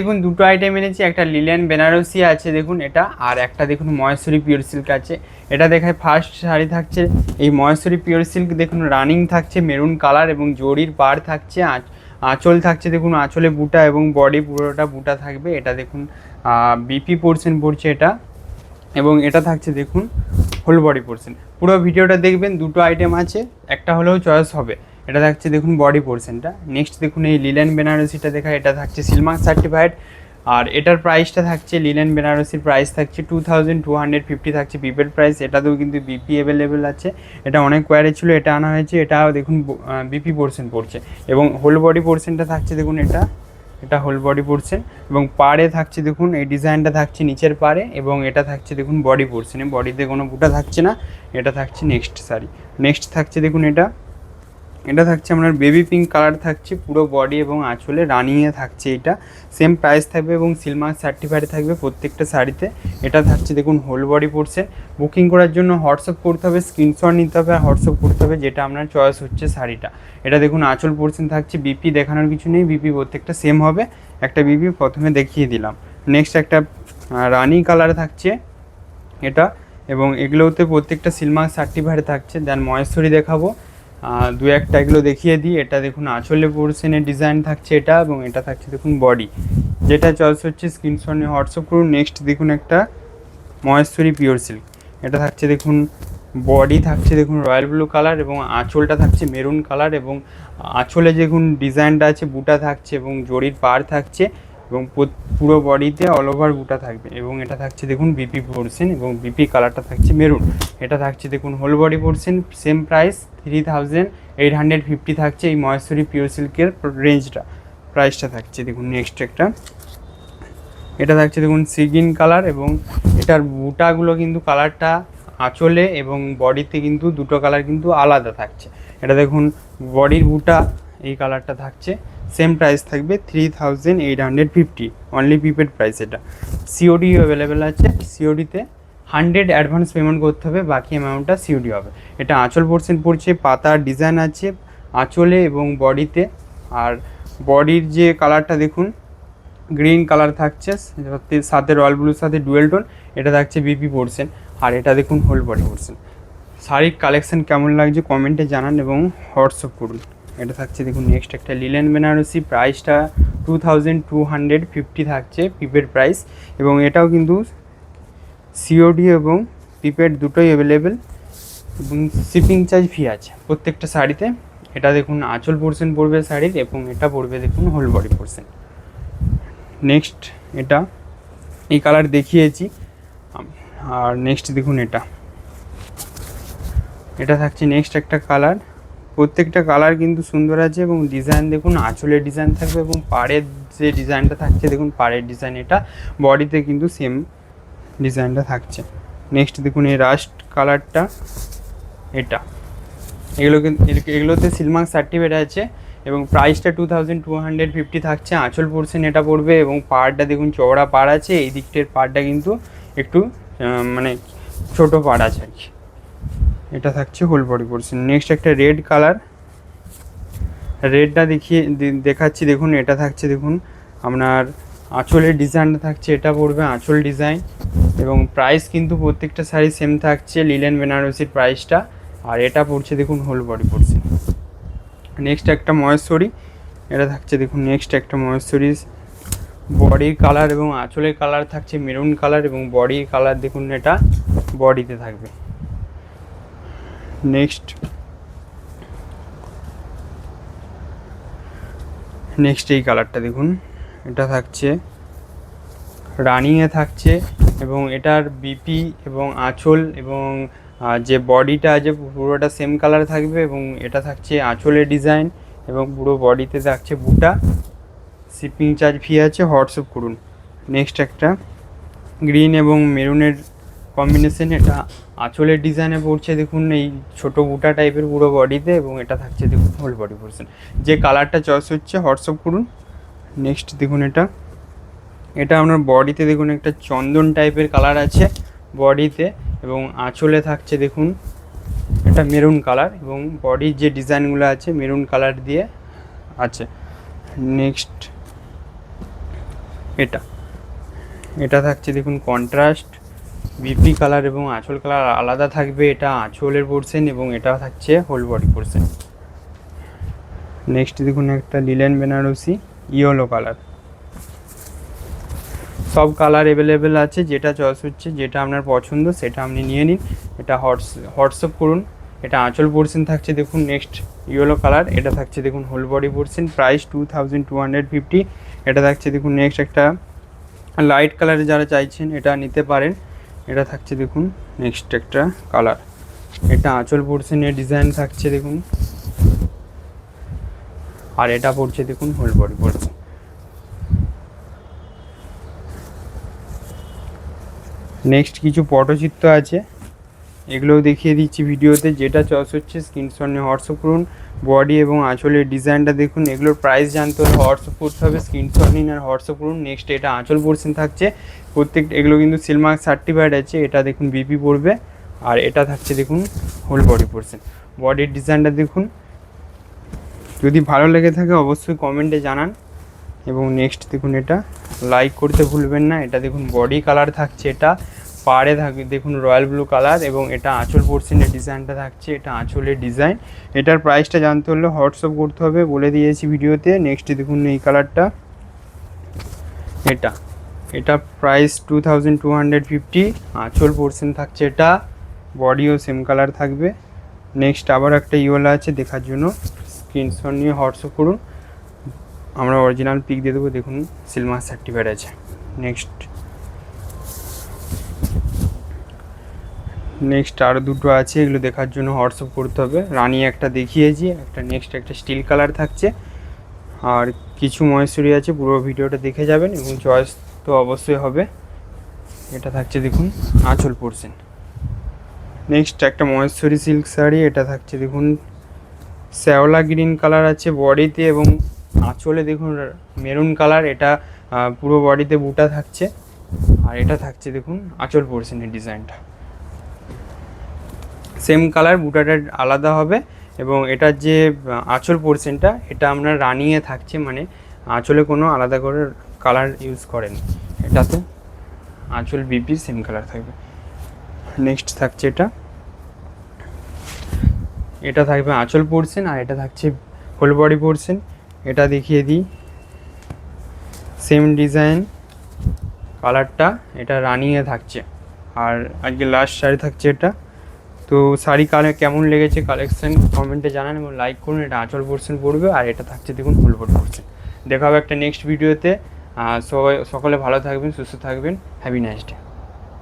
দেখুন দুটো আইটেম এনেছি, একটা লিলেন বেনারসি আছে দেখুন এটা, আর একটা দেখুন মহেশ্বরী পিওর সিল্ক আছে। এটা দেখায় ফার্স্ট শাড়ি থাকছে এই মহেশ্বরী পিওর সিল্ক, দেখুন রানিং থাকছে মেরুন কালার এবং জরির পাড় থাকছে, আঁচল থাকছে দেখুন, আঁচলে বুটা এবং বডি পুরোটা বুটা থাকবে। এটা দেখুন বিপি পোর্শন পড়ছে এটা, এবং এটা থাকছে দেখুন হোল বডি পোর্শন। পুরো ভিডিওটা দেখবেন, দুটো আইটেম আছে, একটা হলেও চয়েস হবে। এটা থাকছে দেখুন বডি পোর্শনটা। নেক্সট দেখুন এই লিলেন বেনারসিটা দেখা, এটা থাকছে সিলমার্ক সার্টিফাইড, আর এটার প্রাইসটা থাকছে লিলেন বেনারসির প্রাইস থাকছে 2250 থাকছে বিপের প্রাইস। এটাতেও কিন্তু বিপি অ্যাভেলেবেল আছে, এটা অনেক কোয়ারি ছিল, এটা আনা হয়েছে। এটাও দেখুন বিপি পোর্শন পড়ছে, এবং হোল বডি পোর্শনটা থাকছে দেখুন এটা হোল বডি পোর্শন, এবং পাড়ে থাকছে দেখুন এই ডিজাইনটা থাকছে নিচের পাড়ে, এবং এটা থাকছে দেখুন বডি পোর্শনে, বডিতে কোনো বুটা থাকছে না। এটা থাকছে নেক্সট শাড়ি। নেক্সট থাকছে দেখুন এটা থাকছে আপনার বেবি পিঙ্ক কালার থাকছে পুরো বডি এবং আঁচলে রানিংয়ে থাকছে। এটা সেম প্রাইস থাকবে এবং সিলমার্ক সার্টিফাইড থাকবে প্রত্যেকটা শাড়িতে। এটা থাকছে দেখুন হোল বডি পড়ছে। বুকিং করার জন্য হোয়াটসঅ্যাপ করতে হবে, স্ক্রিনশট নিতে হবে আর হোয়াটসঅ্যাপ করতে হবে যেটা আপনার চয়েস হচ্ছে শাড়িটা। এটা দেখুন আঁচল পোর্শন থাকছে, বিপি দেখানোর কিছু নেই, বিপি প্রত্যেকটা সেম হবে। একটা বিপি প্রথমে দেখিয়ে দিলাম। নেক্সট একটা রানি কালার থাকছে এটা, এবং এগুলোতে প্রত্যেকটা সিলমার্ক সার্টিফাইড থাকছে। দেন মহেশ্বরী দেখাবো, দু একটা এগুলো দেখিয়ে দিই। এটা দেখুন আঁচলে পোর্শনের ডিজাইন থাকছে এটা, এবং এটা থাকছে দেখুন বডি। যেটা চয়েস হচ্ছে স্ক্রিনশট নিয়ে হোয়াটসঅ্যাপ করুন। নেক্সট দেখুন একটা মহেশ্বরী পিওর সিল্ক, এটা থাকছে দেখুন বডি থাকছে দেখুন রয়্যাল ব্লু কালার, এবং আঁচলটা থাকছে মেরুন কালার, এবং আঁচলে দেখুন ডিজাইনটা আছে বুটা থাকছে এবং জরির পাড় থাকছে, এবং পুরো বডিতে অল ওভার বুটা থাকবে। এবং এটা থাকছে দেখুন বিপি পোর্শন, এবং বিপি কালারটা থাকছে মেরুন। এটা থাকছে দেখুন whole body portion, same price 3850 থাকছে এই মহেশ্বরী পিওর সিল্কের রেঞ্জটা, প্রাইসটা থাকছে দেখুন। নেক্সট একটা এটা থাকছে দেখুন সি গ্রিন কালার, এবং এটার বুটাগুলো কিন্তু কালারটা আঁচলে এবং বডিতে কিন্তু দুটো কালার কিন্তু আলাদা থাকছে। এটা দেখুন বডির বুটা এই কালারটা থাকছে, সেম প্রাইস থাকবে 3850 অনলি প্রিপেড প্রাইস। এটা সিওডি অ্যাভেলেবেল আছে, সিওডিতে 100 অ্যাডভান্স পেমেন্ট করতে হবে, বাকি অ্যামাউন্টটা সিওডি হবে। এটা আঁচল পোর্শন পড়ছে, পাতার ডিজাইন আছে আঁচলে এবং বডিতে, আর বডির যে কালারটা দেখুন গ্রিন কালার থাকছে, সাথে রয়্যাল ব্লুর সাথে ডুয়েল টোন। এটা থাকছে বিপি পোর্শন, আর এটা দেখুন হোল বডি পোর্শন। শাড়ির কালেকশন কেমন লাগছে কমেন্টে জানান এবং হোয়াটসঅ্যাপ করুন। এটা থাকছে দেখুন নেক্সট একটা লিলেন বেনারসি, প্রাইসটা 2250 থাকছে প্রিপেড প্রাইস, এবং এটাও কিন্তু সিওডি এবং প্রিপেড দুটোই অ্যাভেলেবেল, এবং শিপিং চার্জ ফ্রি আছে প্রত্যেকটা শাড়িতে। এটা দেখুন আঁচল পোর্শন পড়বে শাড়ির, এবং এটা পড়বে দেখুন হোল বডি পোর্শন। নেক্সট এটা এই কালার দেখিয়েছি, আর নেক্সট দেখুন এটা থাকছে নেক্সট একটা কালার। প্রত্যেকটা কালার কিন্তু সুন্দর আছে, এবং ডিজাইন দেখুন আঁচলের ডিজাইন থাকবে, এবং পাড়ের যে ডিজাইনটা থাকছে দেখুন পাড়ের ডিজাইন, এটা বডিতে কিন্তু সেম ডিজাইনটা থাকছে। নেক্সট দেখুন এই রাস্ট কালারটা, এটা এগুলোতে সিলমার্ক সার্টিফিকেট আছে, এবং প্রাইসটা 2250 থাকছে। আঁচল পোর্শন এটা পড়বে, এবং পাড়টা দেখুন চওড়া পাড় আছে, এই দিকটার পাড়টা কিন্তু একটু মানে ছোট পাড় আছে আর কি। এটা থাকছে হোল বডি পোর্শন। নেক্সট একটা রেড কালার, রেডটা দেখাচ্ছি দেখুন। এটা থাকছে দেখুন আপনার আঁচলের ডিজাইনটা থাকছে, এটা পড়বে আঁচল ডিজাইন, এবং প্রাইস কিন্তু প্রত্যেকটা শাড়ি সেম থাকছে লিলেন বেনারসির প্রাইসটা, আর এটা পড়ছে দেখুন হোল বডি পোর্শন। নেক্সট একটা মহেশ্বরী, এটা থাকছে দেখুন নেক্সট একটা মহেশ্বরী, বডির কালার এবং আঁচলের কালার থাকছে মেরুন কালার, এবং বডির কালার দেখুন এটা বডিতে থাকবে। নেক্সট এই কালারটা দেখুন, এটা থাকছে রানিংয়ে থাকছে, এবং এটার বিপি এবং আঁচল এবং যে বডিটা আছে পুরোটা সেম কালার থাকবে, এবং এটা থাকছে আঁচলের ডিজাইন, এবং পুরো বডিতে থাকছে বুটা। শিপিং চার্জ ফ্রি আছে, হোয়াটসঅ্যাপ করুন। নেক্সট একটা গ্রিন এবং মেরুনের কম্বিনেশন, এটা আঁচলের ডিজাইনে পড়ছে দেখুন এই ছোটো বুটা টাইপের পুরো বডিতে, এবং এটা থাকছে দেখুন হোল বডি পোর্শন। যে কালারটা চয়েস হচ্ছে হোয়াটসঅ্যাপ করুন। নেক্সট দেখুন এটা আপনার বডিতে দেখুন একটা চন্দন টাইপের কালার আছে বডিতে, এবং আঁচলে থাকছে দেখুন এটা মেরুন কালার, এবং বডির যে ডিজাইনগুলো আছে মেরুন কালার দিয়ে আছে। নেক্সট এটা এটা থাকছে দেখুন কন্ট্রাস্ট বিপি কালার এবং আঁচল কালার আলাদা থাকবে, এটা আঁচলের পোর্শন এবং এটা থাকছে হোল বডি পোর্শন। নেক্সট দেখুন একটা লিলেন বেনারসি ইয়েলো কালার, সব কালার অ্যাভেলেবেল আছে, যেটা চয়েস হচ্ছে যেটা আপনার পছন্দ সেটা আপনি নিয়ে নিন। এটা হোয়াটসঅ্যাপ করুন। এটা আঁচল পোর্শন থাকছে দেখুন নেক্সট ইয়েলো কালার, এটা থাকছে দেখুন হোল বডি পোর্শন, প্রাইস 2250। এটা থাকছে দেখুন নেক্সট একটা লাইট কালারে যারা চাইছেন এটা নিতে পারেন। এটা থাকছে দেখুন নেক্সট একটা কালার, এটা আঁচল পোর্শনের ডিজাইন থাকছে দেখুন, আর এটা পড়ছে দেখুন হোল বডি পোর্শন। নেক্সট কিছু পটচিত্র আছে, এগুলোও দেখিয়ে দিচ্ছি ভিডিওতে, যেটা চয়েস হচ্ছে স্ক্রিনশট নিয়ে হোয়াটসঅ্যাপ করুন। বডি এবং আঁচলের ডিজাইনটা দেখুন, এগুলোর প্রাইস জানতে হলে হোয়াটসঅ্যাপ করতে হবে, স্ক্রিনশট নিন আর হোয়াটসঅ্যাপ করুন। নেক্সট এটা আঁচল পোর্শন থাকছে, প্রত্যেকটা এগুলো কিন্তু সিলমার্ক সার্টিফাইড আছে, এটা দেখুন বিপি পড়বে, আর এটা থাকছে দেখুন হোল বডি পোর্শন। বডির ডিজাইনটা দেখুন, যদি ভালো লেগে থাকে অবশ্যই কমেন্টে জানান। এবং নেক্সট দেখুন এটা লাইক করতে ভুলবেন না। এটা দেখুন বডি কালার থাকছে, এটা পাড়ে থাকে দেখুন রয়্যাল ব্লু কালার, এবং এটা আঁচল পোর্শনের ডিজাইনটা থাকছে, এটা আঁচলের ডিজাইন। এটার প্রাইসটা জানতে হলে হোয়াটসঅ্যাপ করতে হবে, বলে দিয়েছি ভিডিওতে। নেক্সট দেখুন এই কালারটা, এটা এটা প্রাইস 2250, আঁচল পোর্শন থাকছে এটা, বডিও সেম কালার থাকবে। নেক্সট আবার একটা ইয়েলো আছে, দেখার জন্য স্ক্রিনশট নিয়ে হোয়াটসঅ্যাপ করুন, আমরা অরিজিনাল পিক দিয়ে দেবো, দেখুন সিলমার্ক সার্টিফাইড আছে। নেক্সট আরও দুটো আছে, এগুলো দেখার জন্য হোয়াটসঅ্যাপ করতে হবে। রানি একটা দেখিয়েছি, একটা নেক্সট একটা স্টিল কালার থাকছে, আর কিছু মহেশ্বরী আছে, পুরো ভিডিওটা দেখে যাবেন এবং চয়েস তো অবশ্যই হবে। এটা থাকছে দেখুন আঁচল পোর্শন। নেক্সট একটা মহেশ্বরী সিল্ক শাড়ি, এটা থাকছে দেখুন শ্যাওলা গ্রিন কালার আছে বডিতে, এবং আঁচলে দেখুন মেরুন কালার, এটা পুরো বডিতে বুটা থাকছে, আর এটা থাকছে দেখুন আঁচল পোর্শনের ডিজাইনটা সেম কালার, বুটাটা আলাদা হবে, এবং এটার যে আঁচল পোর্শনটা এটা আপনার রানিয়ে থাকছে, মানে আঁচলে কোনো আলাদা করে কালার ইউজ করেন, এটাতে আঁচল বিপি সেম কালার থাকবে। নেক্সট থাকছে এটা থাকবে আঁচল পোর্শন, আর এটা থাকছে হোল বডি পোর্শন। এটা দেখিয়ে দিই, সেম ডিজাইন কালারটা, এটা রানিয়ে থাকছে, আর আজকে লাস্ট শাড়ি থাকছে এটা। তো শাড়ি কালার কেমন লেগেছে কালেকশন কমেন্টে জানান এবং লাইক করুন। এটা আঁচল পোর্শন পড়বে, আর এটা থাকছে দেখুন হোল বডি পোর্শন। দেখা হবে একটা নেক্সট ভিডিওতে। সকলে ভালো থাকবেন, সুস্থ থাকবেন, হ্যাভি নাইস ডে।